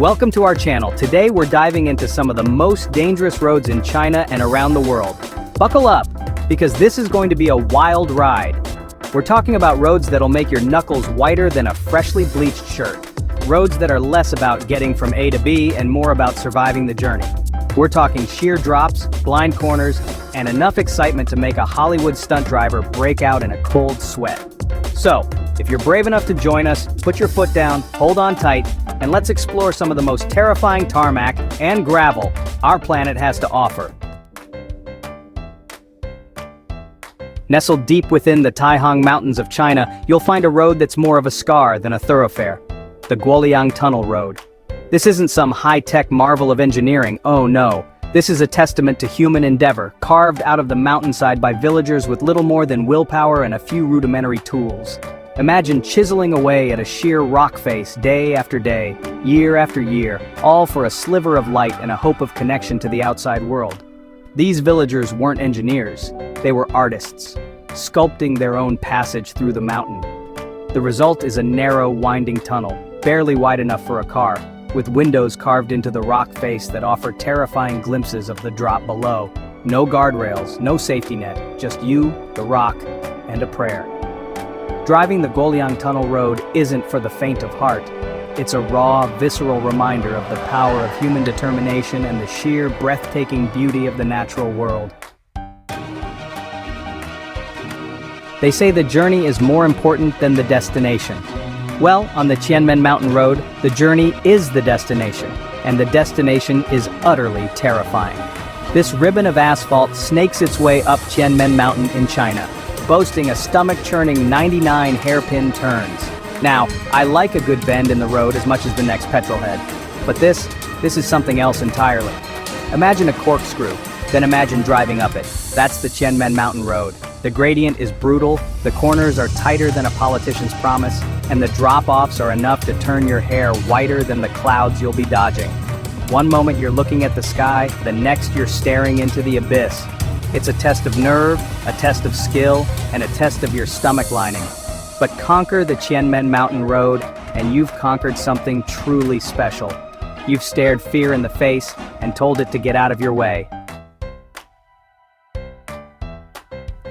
Welcome to our channel. Today we're diving into some of the most dangerous roads in China and around the world. Buckle up, because this is going to be a wild ride. We're talking about roads that'll make your knuckles whiter than a freshly bleached shirt. Roads that are less about getting from A to B and more about surviving the journey. We're talking sheer drops, blind corners, and enough excitement to make a Hollywood stunt driver break out in a cold sweat. So, if you're brave enough to join us, put your foot down, hold on tight, and let's explore some of the most terrifying tarmac and gravel our planet has to offer. Nestled deep within the Taihang Mountains of China, you'll find a road that's more of a scar than a thoroughfare. The Guoliang Tunnel Road. This isn't some high-tech marvel of engineering, oh no. This is a testament to human endeavor, carved out of the mountainside by villagers with little more than willpower and a few rudimentary tools. Imagine chiseling away at a sheer rock face day after day, year after year, all for a sliver of light and a hope of connection to the outside world. These villagers weren't engineers, they were artists, sculpting their own passage through the mountain. The result is a narrow, winding tunnel, barely wide enough for a car, with windows carved into the rock face that offer terrifying glimpses of the drop below. No guardrails, no safety net, just you, the rock, and a prayer. Driving the Guoliang Tunnel Road isn't for the faint of heart. It's a raw, visceral reminder of the power of human determination and the sheer, breathtaking beauty of the natural world. They say the journey is more important than the destination. Well, on the Qianmen Mountain Road, the journey is the destination, and the destination is utterly terrifying. This ribbon of asphalt snakes its way up Qianmen Mountain in China, boasting a stomach-churning 99 hairpin turns. Now, I like a good bend in the road as much as the next petrolhead, but this is something else entirely. Imagine a corkscrew, then imagine driving up it. That's the Qianmen Mountain Road. The gradient is brutal, the corners are tighter than a politician's promise, and the drop-offs are enough to turn your hair whiter than the clouds you'll be dodging. One moment you're looking at the sky, the next you're staring into the abyss. It's a test of nerve, a test of skill, and a test of your stomach lining. But conquer the Qianmen Mountain Road, and you've conquered something truly special. You've stared fear in the face and told it to get out of your way.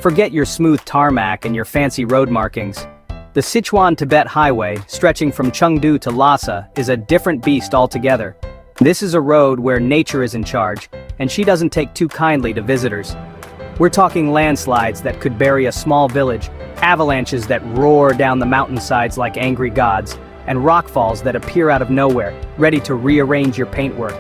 Forget your smooth tarmac and your fancy road markings. The Sichuan-Tibet Highway, stretching from Chengdu to Lhasa, is a different beast altogether. This is a road where nature is in charge, and she doesn't take too kindly to visitors. We're talking landslides that could bury a small village, avalanches that roar down the mountainsides like angry gods, and rockfalls that appear out of nowhere, ready to rearrange your paintwork.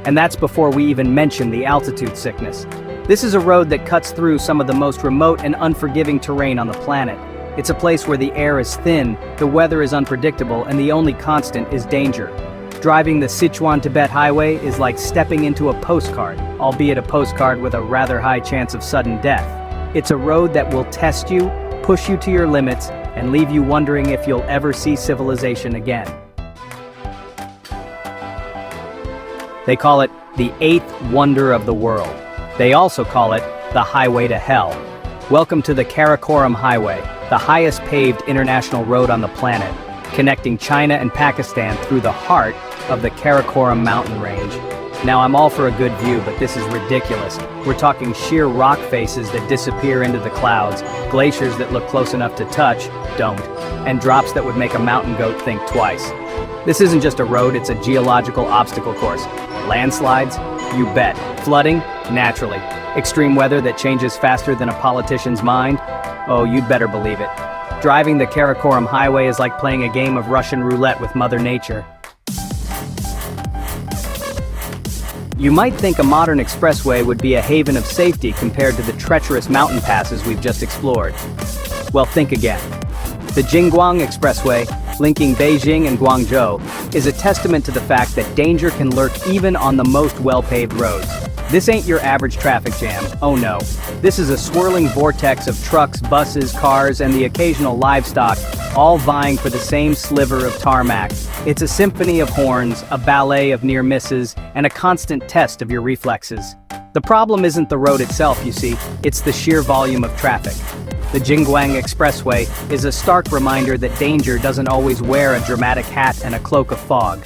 And that's before we even mention the altitude sickness. This is a road that cuts through some of the most remote and unforgiving terrain on the planet. It's a place where the air is thin, the weather is unpredictable, and the only constant is danger. Driving the Sichuan-Tibet Highway is like stepping into a postcard, albeit a postcard with a rather high chance of sudden death. It's a road that will test you, push you to your limits, and leave you wondering if you'll ever see civilization again. They call it the eighth wonder of the world. They also call it the Highway to Hell. Welcome to the Karakoram Highway, the highest paved international road on the planet, connecting China and Pakistan through the heart of the Karakoram mountain range. Now, I'm all for a good view, but this is ridiculous. We're talking sheer rock faces that disappear into the clouds, glaciers that look close enough to touch, don't, and drops that would make a mountain goat think twice. This isn't just a road, it's a geological obstacle course. Landslides? You bet. Flooding? Naturally. Extreme weather that changes faster than a politician's mind? Oh, you'd better believe it. Driving the Karakoram Highway is like playing a game of Russian roulette with Mother Nature. You might think a modern expressway would be a haven of safety compared to the treacherous mountain passes we've just explored. Well, think again. The Jingguang Expressway, linking Beijing and Guangzhou, is a testament to the fact that danger can lurk even on the most well-paved roads. This ain't your average traffic jam, oh no. This is a swirling vortex of trucks, buses, cars, and the occasional livestock, all vying for the same sliver of tarmac. It's a symphony of horns, a ballet of near misses, and a constant test of your reflexes. The problem isn't the road itself, you see, it's the sheer volume of traffic. The Jingguang Expressway is a stark reminder that danger doesn't always wear a dramatic hat and a cloak of fog.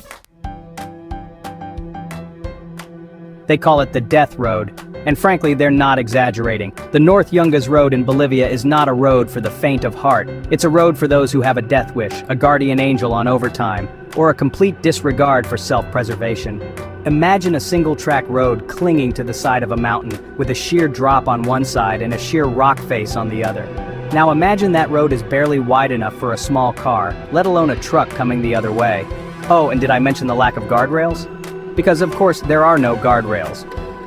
They call it the Death Road, and frankly, they're not exaggerating. The North Yungas Road in Bolivia is not a road for the faint of heart. It's a road for those who have a death wish, a guardian angel on overtime, or a complete disregard for self-preservation. Imagine a single-track road clinging to the side of a mountain, with a sheer drop on one side and a sheer rock face on the other. Now imagine that road is barely wide enough for a small car, let alone a truck coming the other way. Oh, and did I mention the lack of guardrails? Because of course there are no guardrails.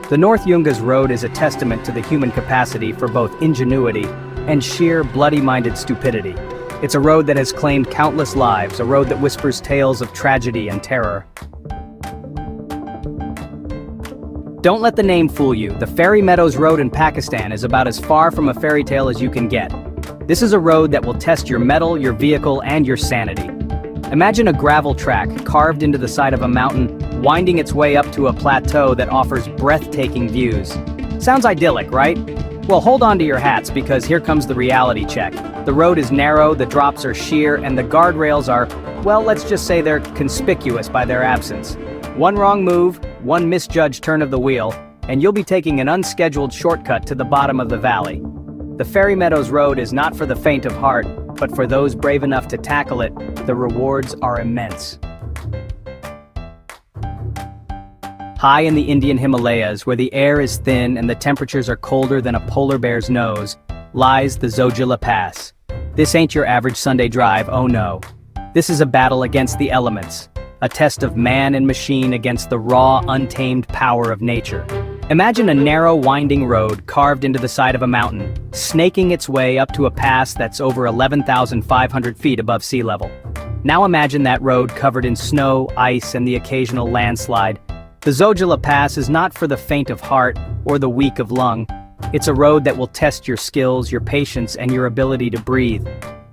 The North Yungas Road is a testament to the human capacity for both ingenuity and sheer bloody-minded stupidity. It's a road that has claimed countless lives, a road that whispers tales of tragedy and terror. Don't let the name fool you. The Fairy Meadows Road in Pakistan is about as far from a fairy tale as you can get. This is a road that will test your mettle, your vehicle, and your sanity. Imagine a gravel track carved into the side of a mountain, winding its way up to a plateau that offers breathtaking views. Sounds idyllic, right? Well, hold on to your hats because here comes the reality check. The road is narrow, the drops are sheer, and the guardrails are, well, let's just say they're conspicuous by their absence. One wrong move, one misjudged turn of the wheel, and you'll be taking an unscheduled shortcut to the bottom of the valley. The Fairy Meadows Road is not for the faint of heart, but for those brave enough to tackle it, the rewards are immense. High in the Indian Himalayas, where the air is thin and the temperatures are colder than a polar bear's nose, lies the Zojila Pass. This ain't your average Sunday drive, oh no. This is a battle against the elements, a test of man and machine against the raw, untamed power of nature. Imagine a narrow, winding road carved into the side of a mountain, snaking its way up to a pass that's over 11,500 feet above sea level. Now imagine that road covered in snow, ice, and the occasional landslide. The Zojila Pass is not for the faint of heart or the weak of lung. It's a road that will test your skills, your patience, and your ability to breathe.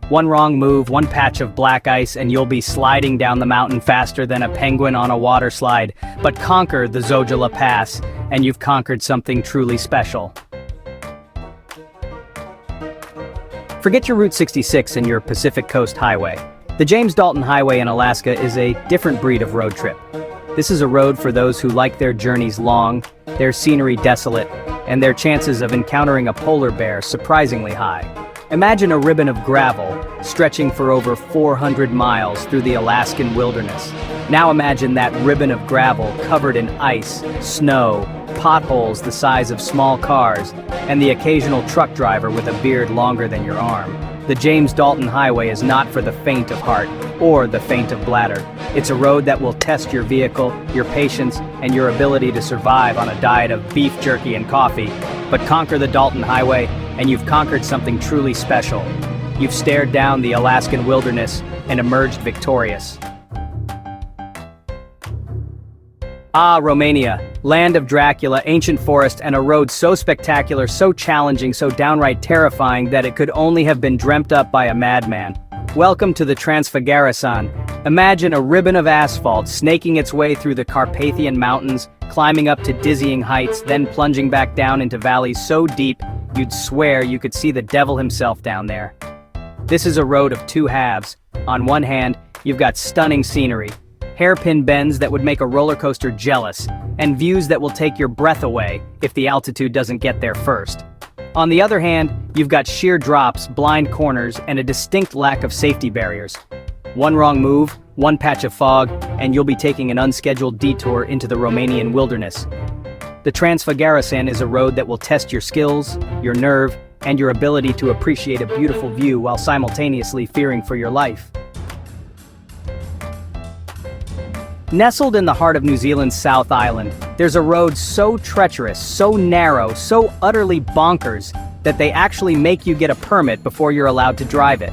One wrong move, one patch of black ice, and you'll be sliding down the mountain faster than a penguin on a water slide. But conquer the Zojila Pass, and you've conquered something truly special. Forget your Route 66 and your Pacific Coast Highway. The James Dalton Highway in Alaska is a different breed of road trip. This is a road for those who like their journeys long, their scenery desolate, and their chances of encountering a polar bear surprisingly high. Imagine a ribbon of gravel stretching for over 400 miles through the Alaskan wilderness. Now imagine that ribbon of gravel covered in ice, snow, potholes the size of small cars, and the occasional truck driver with a beard longer than your arm. The James Dalton Highway is not for the faint of heart or the faint of bladder. It's a road that will test your vehicle, your patience, and your ability to survive on a diet of beef jerky and coffee. But conquer the Dalton Highway, and you've conquered something truly special. You've stared down the Alaskan wilderness and emerged victorious. Ah, Romania, land of Dracula, ancient forest, and a road so spectacular, so challenging, so downright terrifying that it could only have been dreamt up by a madman. Welcome to the Transfigurasan. Imagine a ribbon of asphalt snaking its way through the Carpathian Mountains, climbing up to dizzying heights, then plunging back down into valleys so deep you'd swear you could see the devil himself down there. This is a road of two halves. On one hand, you've got stunning scenery, hairpin bends that would make a roller coaster jealous, and views that will take your breath away if the altitude doesn't get there first. On the other hand, you've got sheer drops, blind corners, and a distinct lack of safety barriers. One wrong move, one patch of fog, and you'll be taking an unscheduled detour into the Romanian wilderness. The Transfigurasan is a road that will test your skills, your nerve, and your ability to appreciate a beautiful view while simultaneously fearing for your life. Nestled in the heart of New Zealand's South Island, there's a road so treacherous, so narrow, so utterly bonkers that they actually make you get a permit before you're allowed to drive it.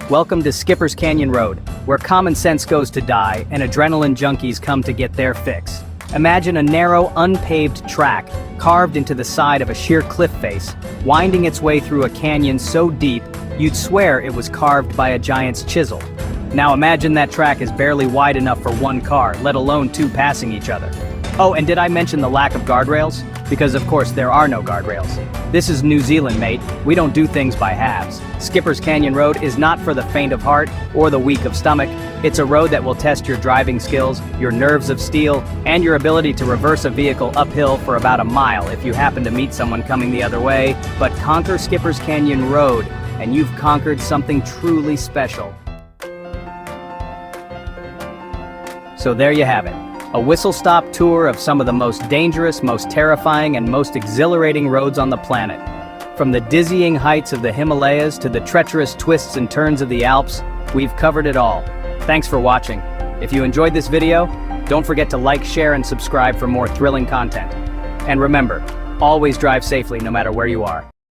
Welcome to Skipper's Canyon Road, where common sense goes to die and adrenaline junkies come to get their fix. Imagine a narrow, unpaved track carved into the side of a sheer cliff face, winding its way through a canyon so deep you'd swear it was carved by a giant's chisel. Now imagine that track is barely wide enough for one car, let alone two passing each other. Oh, and did I mention the lack of guardrails? Because of course there are no guardrails. This is New Zealand, mate. We don't do things by halves. Skipper's Canyon Road is not for the faint of heart or the weak of stomach. It's a road that will test your driving skills, your nerves of steel, and your ability to reverse a vehicle uphill for about a mile if you happen to meet someone coming the other way. But conquer Skipper's Canyon Road, and you've conquered something truly special. So there you have it. A whistle-stop tour of some of the most dangerous, most terrifying, and most exhilarating roads on the planet. From the dizzying heights of the Himalayas to the treacherous twists and turns of the Alps, we've covered it all. Thanks for watching. If you enjoyed this video, don't forget to like, share, and subscribe for more thrilling content. And remember, always drive safely no matter where you are.